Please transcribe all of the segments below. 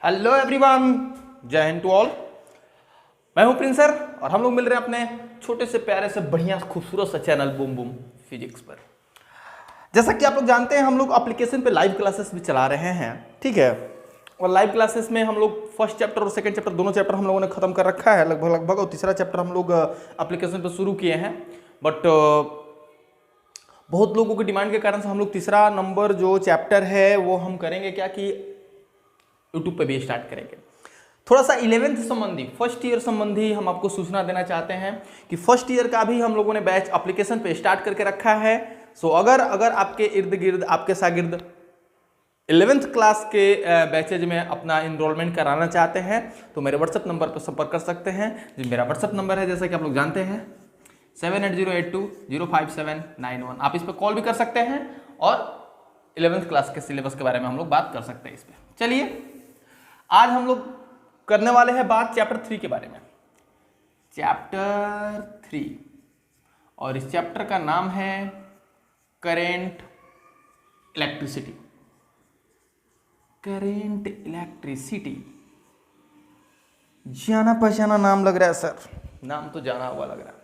Hello everyone, जय Hind to all. मैं हूं प्रिंस सर और हम लोग मिल रहे हैं अपने छोटे से प्यारे से बढ़िया खूबसूरत सा चैनल बूम बूम फिजिक्स पर। जैसा कि आप लोग जानते हैं हम लोग एप्लीकेशन पे लाइव क्लासेस भी चला रहे हैं, ठीक है। और लाइव क्लासेस में हम लोग फर्स्ट चैप्टर और सेकंड चैप्टर दोनों चैप्टर हम लोगों ने खत्म कर रखा है लगभग, और तीसरा चैप्टर हम लोग एप्लीकेशन पे शुरू किए हैं। बट बहुत लोगों की डिमांड के कारण से हम लोग तीसरा नंबर जो चैप्टर है वो हम करेंगे क्या कि यूट्यूब पे भी स्टार्ट करेंगे। थोड़ा सा 11th संबंधी, फर्स्ट ईयर संबंधी हम आपको सूचना देना चाहते हैं कि फर्स्ट ईयर का भी हम लोगों ने बैच एप्लीकेशन पे स्टार्ट करके रखा है। सो अगर आपके इर्द गिर्द आपके शागिर्द 11th क्लास के बैचेज में अपना इनरोलमेंट कराना चाहते हैं तो मेरे व्हाट्सएप नंबर पर संपर्क कर सकते हैं। जो मेरा व्हाट्सएप नंबर है जैसा कि आप लोग जानते हैं 7808205791। आप इस पर कॉल भी कर सकते हैं और 11th क्लास के सिलेबस के बारे में हम लोग बात कर सकते हैं इस पर। चलिए आज हम लोग करने वाले हैं बात चैप्टर 3 के बारे में। चैप्टर 3 और इस चैप्टर का नाम है करेंट इलेक्ट्रिसिटी। करेंट इलेक्ट्रिसिटी, जाना पहचाना नाम लग रहा है सर, नाम तो जाना हुआ लग रहा है।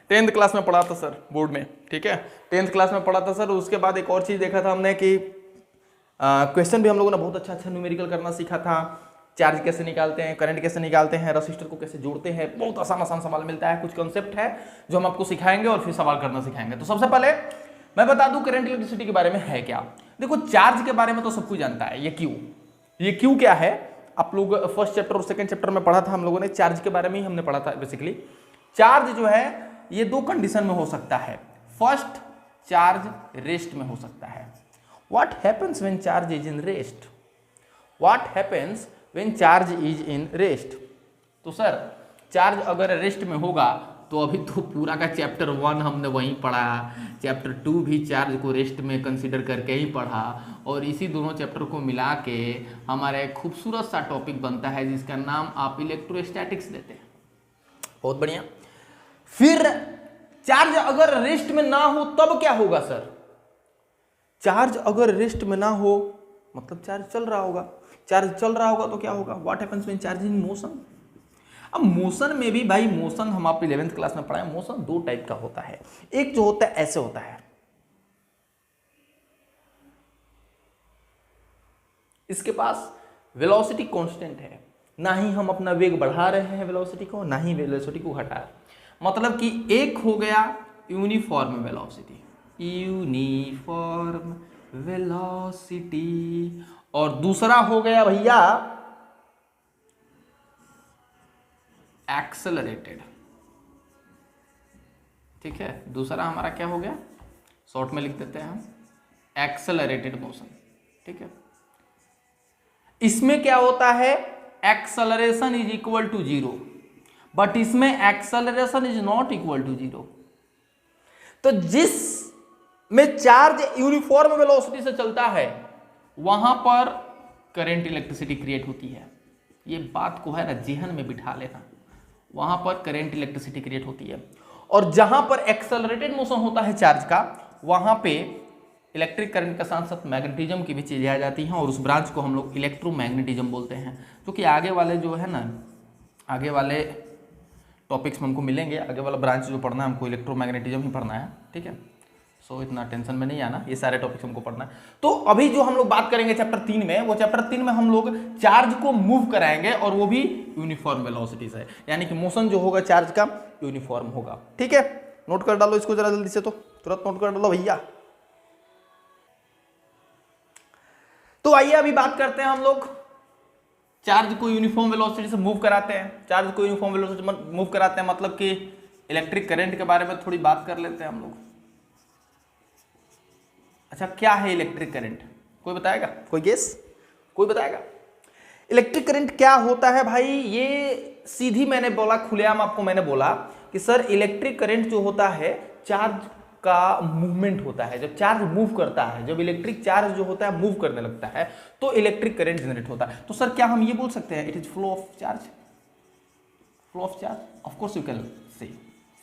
10th क्लास में पढ़ा था सर बोर्ड में, ठीक है। 10th क्लास में पढ़ा था सर। उसके बाद एक और चीज देखा था हमने कि क्वेश्चन भी हम लोगों ने बहुत अच्छा न्यूमेरिकल करना सीखा था। चार्ज कैसे निकालते हैं, करंट कैसे निकालते हैं, रेसिस्टर को कैसे जोड़ते हैं, बहुत आसान सवाल मिलता है। कुछ कॉन्सेप्ट है जो हम आपको सिखाएंगे और फिर सवाल करना सिखाएंगे। तो सबसे पहले मैं बता दूं करंट इलेक्ट्रिसिटी के बारे में है क्या। देखो चार्ज के बारे में तो सब कुछ जानता है। ये क्यू क्या है, आप लोग फर्स्ट चैप्टर और सेकंड चैप्टर में पढ़ा था हम लोगों ने। चार्ज के बारे में ही हमने पढ़ा था। बेसिकली चार्ज जो है ये दो कंडीशन में हो सकता है। फर्स्ट, चार्ज रेस्ट में हो सकता है। What happens when charge is in rest? What happens when charge is in rest? तो सर चार्ज अगर रेस्ट में होगा तो अभी तो पूरा का चैप्टर 1 हमने वहीं पढ़ा, चैप्टर 2 भी चार्ज को रेस्ट में कंसीडर करके ही पढ़ा, और इसी दोनों चैप्टर को मिला के हमारा एक खूबसूरत सा टॉपिक बनता है जिसका नाम आप इलेक्ट्रोस्टैटिक्स देते हैं। बहुत बढ़िया। फिर चार्ज अगर रेस्ट में ना हो तब क्या होगा सर? चार्ज अगर रेस्ट में ना हो मतलब चार्ज चल रहा होगा। चार्ज चल रहा होगा तो क्या होगा? What happens when charge in motion. अब मोशन में भी भाई, मोशन हम आप 11th क्लास में पढ़ाए, मोशन दो टाइप का होता है। एक जो होता है ऐसे होता है, इसके पास वेलोसिटी कांस्टेंट है, ना ही हम अपना वेग बढ़ा रहे हैं वेलोसिटी को, ना ही वेलोसिटी को घटा रहे। मतलब कि एक हो गया यूनिफॉर्म वेलोसिटी, यूनिफॉर्म वेलोसिटी, और दूसरा हो गया भैया एक्सेलरेटेड। ठीक है, दूसरा हमारा क्या हो गया, शॉर्ट में लिख देते हैं हम एक्सेलरेटेड मोशन। ठीक है, इसमें क्या होता है, acceleration is equal to 0, but इसमें acceleration is not equal to 0। तो जिस में चार्ज यूनिफॉर्म वेलोसिटी से चलता है वहां पर करंट इलेक्ट्रिसिटी क्रिएट होती है। ये बात को है ना जेहन में बिठा लेना, वहां पर करंट इलेक्ट्रिसिटी क्रिएट होती है। और जहां पर एक्सेलरेटेड मोशन होता है चार्ज का, वहां पे इलेक्ट्रिक करंट के साथ साथ मैग्नेटिज्म की भी चीजें आ जाती हैं, और उस ब्रांच को हम लोग इलेक्ट्रोमैग्नेटिज्म बोलते हैं। जो कि आगे वाले जो है ना, आगे वाले टॉपिक्स में हमको मिलेंगे। आगे वाला ब्रांच जो पढ़ना है हमको इलेक्ट्रोमैग्नेटिज्म ही पढ़ना है, ठीक है। सो इतना टेंशन में नहीं आना, ये सारे टॉपिक्स हमको पढ़ना है। तो अभी जो हम लोग बात करेंगे चैप्टर 3 में, वो चैप्टर 3 में हम लोग चार्ज को मूव कराएंगे, और वो भी यूनिफॉर्म वेलोसिटी से, यानी कि मोशन जो होगा चार्ज का यूनिफॉर्म होगा। ठीक है, नोट कर डालो इसको जरा जल्दी से, तो तुरंत नोट कर डालो भैया। तो आइए अभी बात करते हैं हम लोग चार्ज को यूनिफॉर्म वेलोसिटी से मूव कराते हैं। चार्ज को यूनिफॉर्म वेलोसिटी मूव कराते हैं मतलब कि इलेक्ट्रिक करंट के बारे में थोड़ी बात कर लेते हैं हम लोग। अच्छा, क्या है इलेक्ट्रिक करंट? कोई बताएगा? कोई गेस? कोई बताएगा इलेक्ट्रिक करंट क्या होता है भाई? ये सीधी मैंने बोला, खुलेआम आपको मैंने बोला कि सर इलेक्ट्रिक करंट जो होता है चार्ज का मूवमेंट होता है। जब चार्ज मूव करता है, जब इलेक्ट्रिक चार्ज जो होता है मूव करने लगता है, तो इलेक्ट्रिक करंट जनरेट होता है। तो सर क्या हम ये बोल सकते हैं it is flow of charge? Flow of charge, of course you can say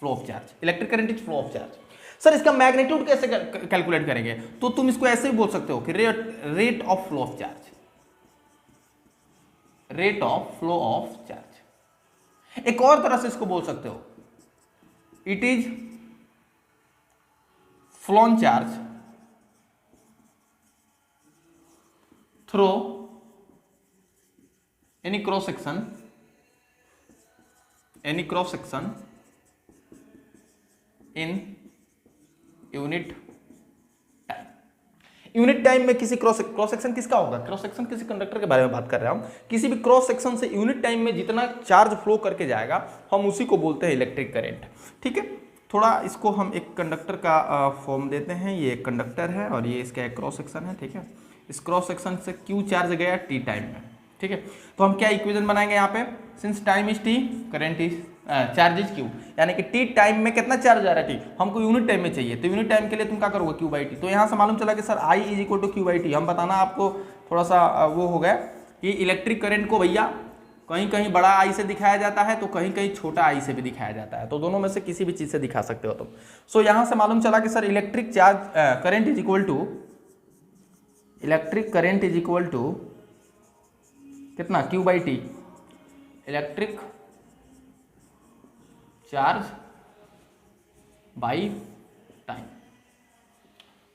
flow of charge. Electric current is flow of charge. Sir इसका मैग्नीट्यूड कैसे कैलकुलेट करेंगे? तो तुम इसको ऐसे ही बोल सकते हो कि rate of flow of charge. Rate of flow of charge. एक और तरह से इसको बोल सकते हो, it is phloem charge through any cross section in unit time. Unit time में किसी क्रॉस सेक्शन किसका होगा? क्रॉस सेक्शन किसी कंडक्टर के बारे में बात कर रहा हूं। किसी भी क्रॉस सेक्शन से यूनिट टाइम में जितना चार्ज फ्लो करके जाएगा हम उसी को बोलते हैं इलेक्ट्रिक करंट। ठीक है, थोड़ा इसको हम एक कंडक्टर का फॉर्म देते हैं। ये एक कंडक्टर है और ये इसका एक क्रॉस सेक्शन है। ठीक है, इस क्रॉस सेक्शन से क्यू चार्ज गया टी टाइम में। ठीक है, तो हम क्या इक्वेशन बनाएंगे यहाँ पे? Since time is T, current is charge is Q, यानी कि टी टाइम में कितना चार्ज आ रहा है टी, हमको यूनिट टाइम में चाहिए। तो यूनिट टाइम के लिए तुम क्या करोगे? Q by T. तो यहाँ से मालूम चला कि sir I is equal to Q by T. हम बताना आपको थोड़ा सा वो हो गया कि इलेक्ट्रिक करंट को भैया कहीं कहीं बड़ा आई से दिखाया जाता है तो कहीं कहीं छोटा आई से भी दिखाया जाता है, तो दोनों में से किसी भी चीज से दिखा सकते हो तुम। सो यहाँ से मालूम चला कि sir electric charge current is equal to कितना? Q by T. Electric charge by time.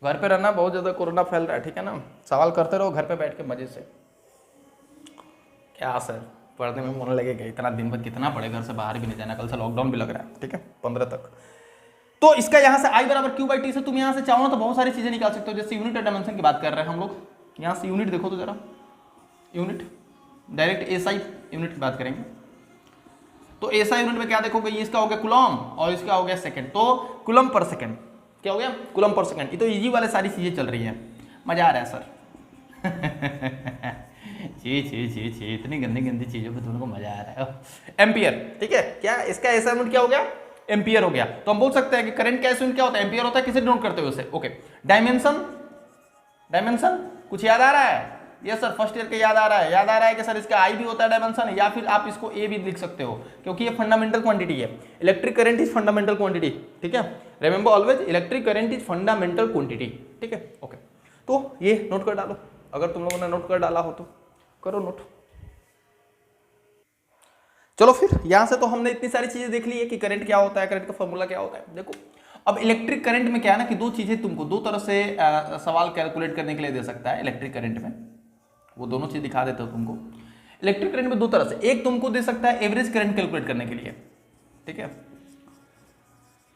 घर पे रहना, बहुत ज्यादा कोरोना फैल रहा है, ठीक है ना, सवाल करते रहो घर पे बैठ के मजे से। क्या सर पढ़ने में मन लगेगा? इतना दिन भर कितना पढ़े, घर से बाहर भी नहीं जाना, कल से लॉकडाउन भी लग रहा है। ठीक है, 15 तक। तो इसका यहाँ से आई बराबर क्यू बाई टी से तुम यहाँ से चाहो ना तो बहुत सारी चीजें निकाल सकते हो। जैसे यूनिट डायमेंशन की बात कर रहे हैं हम लोग, यहाँ से यूनिट देखो तो जरा, यूनिट डायरेक्ट एसआई यूनिट की बात करेंगे तो एसआई यूनिट में क्या देखोगे? ये इसका हो गया कूलम और इसका हो गया सेकंड, तो कूलम पर सेकंड। क्या हो गया? Coulomb per second. ये तो इजी वाले सारी चीजें चल रही है, मजा आ रहा है सर। छी इतनी गंदी गंदी चीजों पे तुमको मजा आ रहा है। एम्पियर, ठीक है, क्या इसका एसआई यूनिट क्या हो गया? एम्पियर हो गया। तो हम बोल सकते हैं कि करंट का एसआई यूनिट क्या होता है? एम्पियर होता है। किसे डिनोट करते हो उसे? ओके, डायमेंशन कुछ याद आ रहा है? यस सर, फर्स्ट ईयर के याद आ रहा है कि सर इसका आई भी होता है डायमेंशन, या फिर आप इसको ए भी लिख सकते हो क्योंकि ये फंडामेंटल क्वांटिटी है। Electric current is fundamental quantity. ठीक है, remember always electric current is fundamental quantity. ठीक है, ओके, तो ये नोट कर डालो, अगर तुम लोगों ने नोट कर डाला हो तो करो नोट। चलो फिर यहां से तो हमने इतनी सारी चीजें देख ली है कि करंट क्या होता है, करंट का फॉर्मूला क्या होता है। देखो अब इलेक्ट्रिक करंट में क्या है ना कि दो चीजें तुमको दो तरह से सवाल कैलकुलेट करने के लिए दे सकता है इलेक्ट्रिक करंट में, वो दोनों चीज दिखा देते हो तुमको। इलेक्ट्रिक करंट में दो तरह से, एक तुमको दे सकता है एवरेज करंट कैलकुलेट करने के लिए। ठीक है,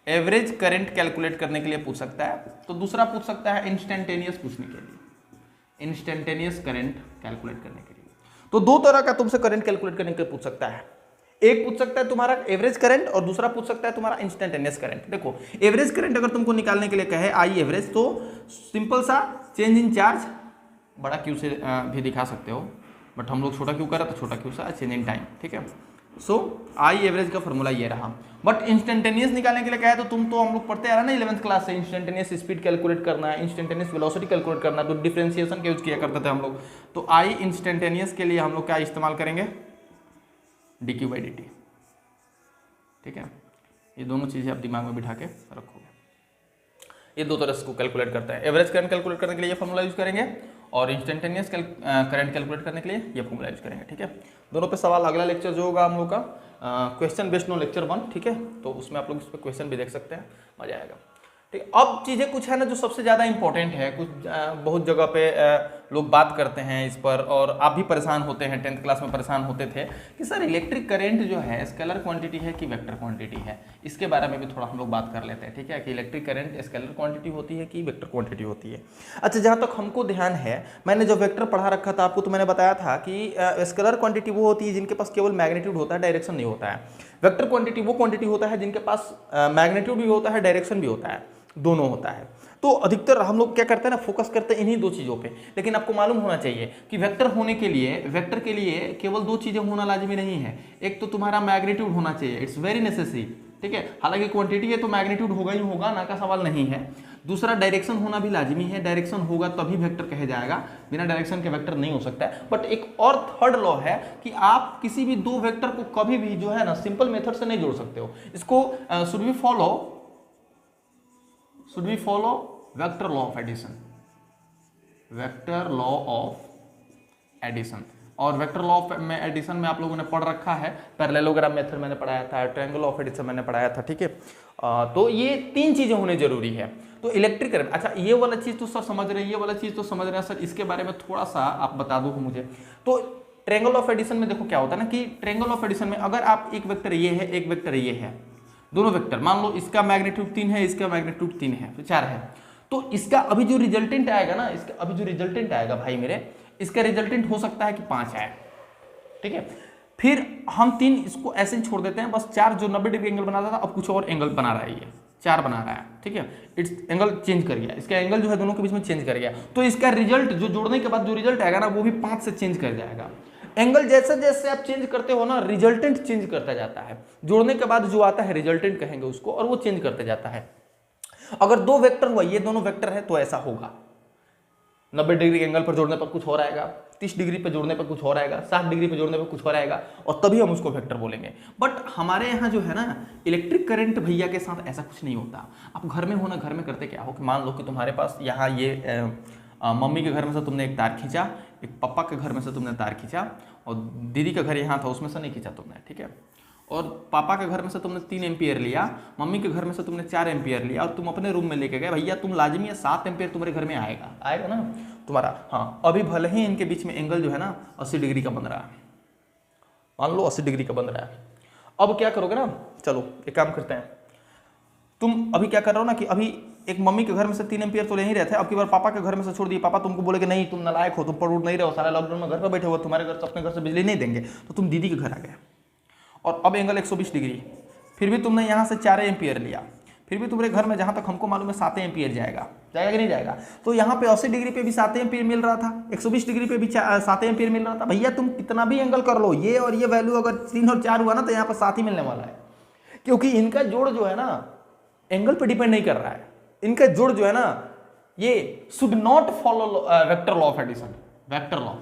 एवरेज करंट कैलकुलेट करने के लिए पूछ सकता है, तो दूसरा पूछ सकता है इंस्टेंटेनियस पूछने के लिए, इंस्टेंटेनियस करंट कैलकुलेट करने के लिए। तो दो तरह का तुमसे करंट कैलकुलेट करने के लिए पूछ सकता है। एक पूछ सकता है तुम्हारा एवरेज करंट और दूसरा पूछ सकता है तुम्हारा इंस्टेंटेनियस करंट। देखो एवरेज करंट अगर तुमको निकालने के लिए कहे आई एवरेज, तो सिंपल सा चेंज इन चार्ज, बड़ा क्यू से भी दिखा सकते हो बट हम लोग छोटा क्यू करा तो छोटा क्यू से चेंज इन टाइम। ठीक है, सो आई एवरेज का फॉर्मूला ये रहा। बट इंस्टेंटेनियस निकालने के लिए कहे तो तुम तो हम लोग पढ़ते आ रहा ना 11th क्लास से, इंस्टेंटेनियस स्पीड कैलकुलेट करना है, इंस्टेंटेनियस वेलोसिटी कैलकुलेट करना है, तो डिफरेंशिएशन का यूज किया करते थे हम लोग। तो आई इंस्टेंटेनियस के लिए हम लोग क्या इस्तेमाल करेंगे? D Q by D T. ठीक है, ये दोनों चीजें आप दिमाग में बिठा के रखोगे। ये दो तरह से इसको कैलकुलेट करता है। एवरेज करंट कैलकुलेट करने के लिए ये फॉर्मूला यूज करेंगे और इंस्टेंटेनियस करंट कैलकुलेट करने के लिए ये फॉर्मूला यूज करेंगे। ठीक है, दोनों पे सवाल, अगला लेक्चर जो होगा हम लोग का क्वेश्चन बेस्ड नो लेक्चर 1। ठीक है, तो उसमें आप लोग इस पर क्वेश्चन भी देख सकते हैं, मजा आएगा। ठीक है, अब चीज़ें कुछ है ना जो सबसे ज़्यादा इंपॉर्टेंट है, कुछ बहुत जगह पे लोग बात करते हैं इस पर और आप भी परेशान होते हैं, 10th क्लास में परेशान होते थे कि सर इलेक्ट्रिक करंट जो है स्केलर क्वांटिटी है कि वेक्टर क्वांटिटी है। इसके बारे में भी थोड़ा हम लोग बात कर लेते हैं। ठीक है, कि इलेक्ट्रिक करंट स्केलर क्वांटिटी होती है कि वेक्टर क्वांटिटी होती है। अच्छा, जहाँ तक हमको ध्यान है, मैंने जब वेक्टर पढ़ा रखा था आपको तो मैंने बताया था कि स्केलर क्वांटिटी वो होती है जिनके पास केवल मैग्नीट्यूड होता है, डायरेक्शन नहीं होता है। वेक्टर क्वांटिटी वो क्वांटिटी होता है जिनके पास मैग्नीट्यूड भी होता है, डायरेक्शन भी होता है, दोनों होता है। तो अधिकतर हम लोग क्या करते हैं ना, फोकस करते हैं इन्हीं दो चीज़ों पे। लेकिन आपको मालूम होना चाहिए कि वेक्टर होने के लिए, वेक्टर के लिए केवल दो चीज़ें होना लाजमी नहीं है। एक तो तुम्हारा मैग्नीट्यूड होना चाहिए, इट्स वेरी नेसेसरी। ठीक है, हालांकि क्वांटिटी है तो मैग्नीट्यूड होगा ही होगा, ना का सवाल नहीं है। दूसरा डायरेक्शन होना भी लाजमी है, डायरेक्शन होगा तभी वेक्टर कहे जाएगा, बिना डायरेक्शन के वेक्टर नहीं हो सकता है। बट एक और थर्ड लॉ है कि आप किसी भी दो वेक्टर को कभी भी जो है ना सिंपल मेथड से नहीं जोड़ सकते हो। इसको should we follow vector law of addition, vector law of addition. और वेक्टर लॉ में एडिशन में आप लोगों ने पढ़ रखा है, पैरेललोग्राम मेथड मैंने पढ़ाया था, ट्रायंगल ऑफ एडिशन मैंने पढ़ाया था, ठीक है। तो ये 3 चीजें होने जरूरी है। तो इलेक्ट्रिक करंट, अच्छा ये वाला चीज तो सब समझ रहे हैं, ये वाला चीज तो समझ रहे हैं सर, इसके बारे में थोड़ा सा आप बता दो मुझे। तो ट्रायंगल ऑफ एडिशन में देखो क्या होता है ना कि ट्रायंगल ऑफ एडिशन में अगर आप एक वेक्टर ये है, एक वेक्टर ये है, दोनों वेक्टर मान लो इसका मैग्नीट्यूड 3 है, इसका मैग्नीट्यूड 3 है, तो 4 है, तो इसका अभी जो रिजल्टेंट आएगा ना, इसका अभी जो रिजल्टेंट आएगा भाई मेरे, इसका रिजल्टेंट हो सकता है कि 5 आए, ठीक है। फिर हम 3 इसको ऐसे ही छोड़ देते हैं, बस 4 जो 90 डिग्री एंगल बनाता था अब कुछ और एंगल बना रहा है, ये 4 बना रहा है, ठीक है। इट्स एंगल चेंज कर गया, इसका एंगल जो है दोनों के बीच में चेंज कर गया, तो इसका रिजल्ट जो जोड़ने के बाद जो रिजल्ट आएगा ना वो भी 5 से चेंज कर जाएगा। एंगल जैसे जैसे आप चेंज करते हो ना, रिजल्टेंट चेंज करता जाता है, जोड़ने के बाद जो आता है रिजल्टेंट कहेंगे उसको, और वो चेंज करते जाता है। अगर 2 वेक्टर हुआ, ये दोनों वेक्टर है, तो ऐसा होगा, 90 डिग्री एंगल पर जोड़ने पर कुछ और आएगा, 30 डिग्री पर जोड़ने पर कुछ और आएगा, 60 डिग्री पर जोड़ने पर कुछ और आएगा, और तभी हम उसको वेक्टर बोलेंगे। बट हमारे यहाँ जो है ना इलेक्ट्रिक करंट भैया के साथ ऐसा कुछ नहीं होता। आप घर में हो ना, घर में करते क्या हो कि मान लो कि तुम्हारे पास यहाँ ये मम्मी के घर में से तुमने एक तार खींचा, एक पापा के घर में से तुमने तार खींचा, और दीदी का घर यहाँ था उसमें से नहीं खींचा तुमने, ठीक है। और पापा के घर में से तुमने 3 एम्पियर लिया, मम्मी के घर में से तुमने 4 एम्पियर लिया, और तुम अपने रूम में लेके गए, भैया तुम लाजमी है 7 एम्पियर तुम्हारे घर में आएगा, आएगा ना तुम्हारा। हाँ, अभी भले ही इनके बीच में एंगल जो है ना 80 डिग्री का बन रहा है, मान लो 80 डिग्री का बन रहा है। अब क्या करोगे ना, चलो एक काम करते हैं, तुम अभी क्या कर रहे हो ना कि अभी एक मम्मी के घर में से 3 एम्पियर तो ले ही रहते हैं, अब की बार पापा के घर में से छोड़ दिए, पापा तुमको बोले कि नहीं तुम नालायक हो, तुम पढ़ नहीं रहे हो, सारा लॉकडाउन में घर पर बैठे हो, तुम्हारे घर से अपने घर से बिजली नहीं देंगे, तो तुम दीदी के घर आ गए, और अब एंगल 120 डिग्री, फिर भी तुमने यहाँ से 4 एम्पियर लिया, फिर भी तुम्हारे घर में जहाँ तक हमको मालूम है 7 एम्पियर जाएगा, जाएगा कि नहीं जाएगा। तो यहाँ पे 80 डिग्री पे भी 7 एम्पियर मिल रहा था, 120 डिग्री पे भी 7 एम्पियर मिल रहा था। भैया तुम कितना भी एंगल कर लो, ये और ये वैल्यू अगर 3 और 4 हुआ ना तो यहाँ पर 7 ही मिलने वाला है, क्योंकि इनका जोड़ जो है ना एंगल पे डिपेंड नहीं कर रहा है, इनका जोड़ जो है ना ये should not follow vector law of addition, vector law,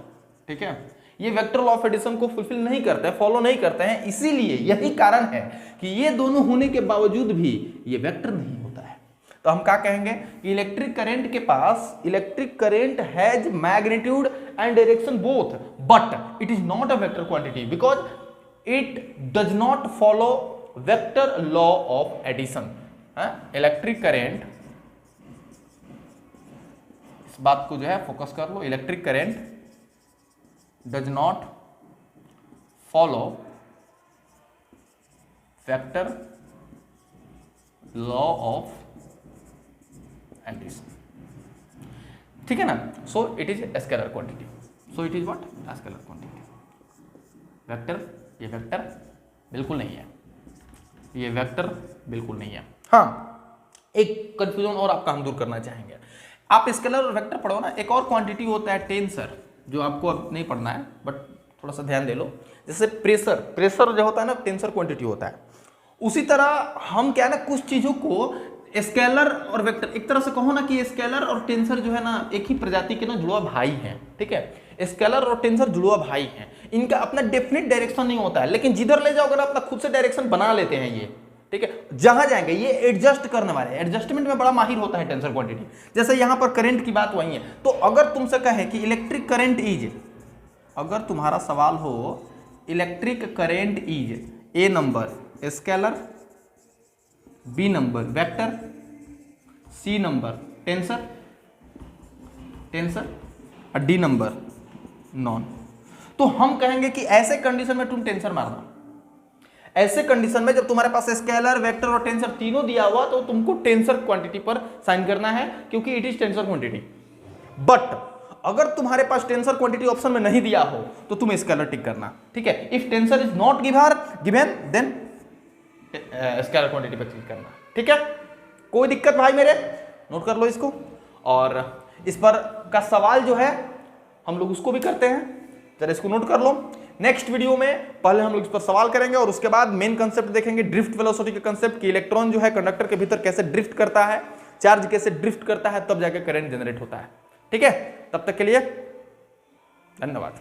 ठीक है। ये वेक्टर लॉ ऑफ एडिशन को फुलफिल नहीं करते हैं, फॉलो नहीं करते हैं, इसीलिए यही कारण है कि ये दोनों होने के बावजूद भी ये वेक्टर नहीं होता है। तो हम क्या कहेंगे कि इलेक्ट्रिक करंट के पास, electric current has magnitude and direction both, but it is not a vector quantity because it does not follow vector law of addition. Electric current, इस बात को जो है फोकस कर लो, electric current does not follow vector law of addition, ठीक है ना। So it is scalar quantity, so it is what, scalar quantity. Vector, ये वेक्टर बिल्कुल नहीं है, ये वेक्टर बिल्कुल नहीं है। हाँ, एक कंफ्यूजन और आपका हम दूर करना चाहेंगे, आप स्केलर और वेक्टर पढ़ो ना, एक और क्वांटिटी होता है टेंसर, जो आपको अब नहीं पढ़ना है बट थोड़ा सा ध्यान दे लो। जैसे प्रेशर, प्रेशर जो होता है ना टेंसर क्वांटिटी होता है, उसी तरह हम क्या है ना कुछ चीजों को स्केलर और वेक्टर, एक तरह से कहो ना कि स्केलर और टेंसर जो है ना एक ही प्रजाति के ना जुड़वा भाई हैं, ठीक है। स्केलर और टेंसर जुड़वा भाई हैं, इनका अपना डेफिनेट डायरेक्शन नहीं होता है, लेकिन जिधर ले जाओ अगर अपना खुद से डायरेक्शन बना लेते हैं ये, ठीक है। जहां जाएंगे ये एडजस्ट करने वाले, एडजस्टमेंट में बड़ा माहिर होता है टेंसर क्वांटिटी। जैसे यहां पर करंट की बात वही है, तो अगर तुमसे कहे कि इलेक्ट्रिक करंट इज, अगर तुम्हारा सवाल हो electric current is A number scalar, B number vector, C number tensor, tensor और डी नंबर नॉन, तो हम कहेंगे कि ऐसे कंडीशन में तुम टेंसर मारना। ऐसे कंडीशन में जब तुम्हारे पास स्केलर, वेक्टर और टेंसर तीनों दिया हुआ तो तुमको टेंसर क्वांटिटी पर साइन करना है, क्योंकि it is tensor quantity. But अगर तुम्हारे पास टेंसर क्वांटिटी ऑप्शन में नहीं दिया हो तो तुम स्केलर टिक करना, ठीक है। If tensor is not given then scalar quantity पर क्लिक करना, ठीक है। कोई दिक्कत भाई मेरे, नोट कर लो इसको। और इस पर का सवाल जो है हम लोग उसको भी करते हैं, जरा इसको नोट कर लो। नेक्स्ट वीडियो में पहले हम लोग इस पर सवाल करेंगे और उसके बाद मेन कंसेप्ट देखेंगे, ड्रिफ्ट वेलोसिटी के कंसेप्ट कि इलेक्ट्रॉन जो है कंडक्टर के भीतर कैसे ड्रिफ्ट करता है, चार्ज कैसे ड्रिफ्ट करता है, तब जाके करंट जनरेट होता है, ठीक है। तब तक के लिए धन्यवाद।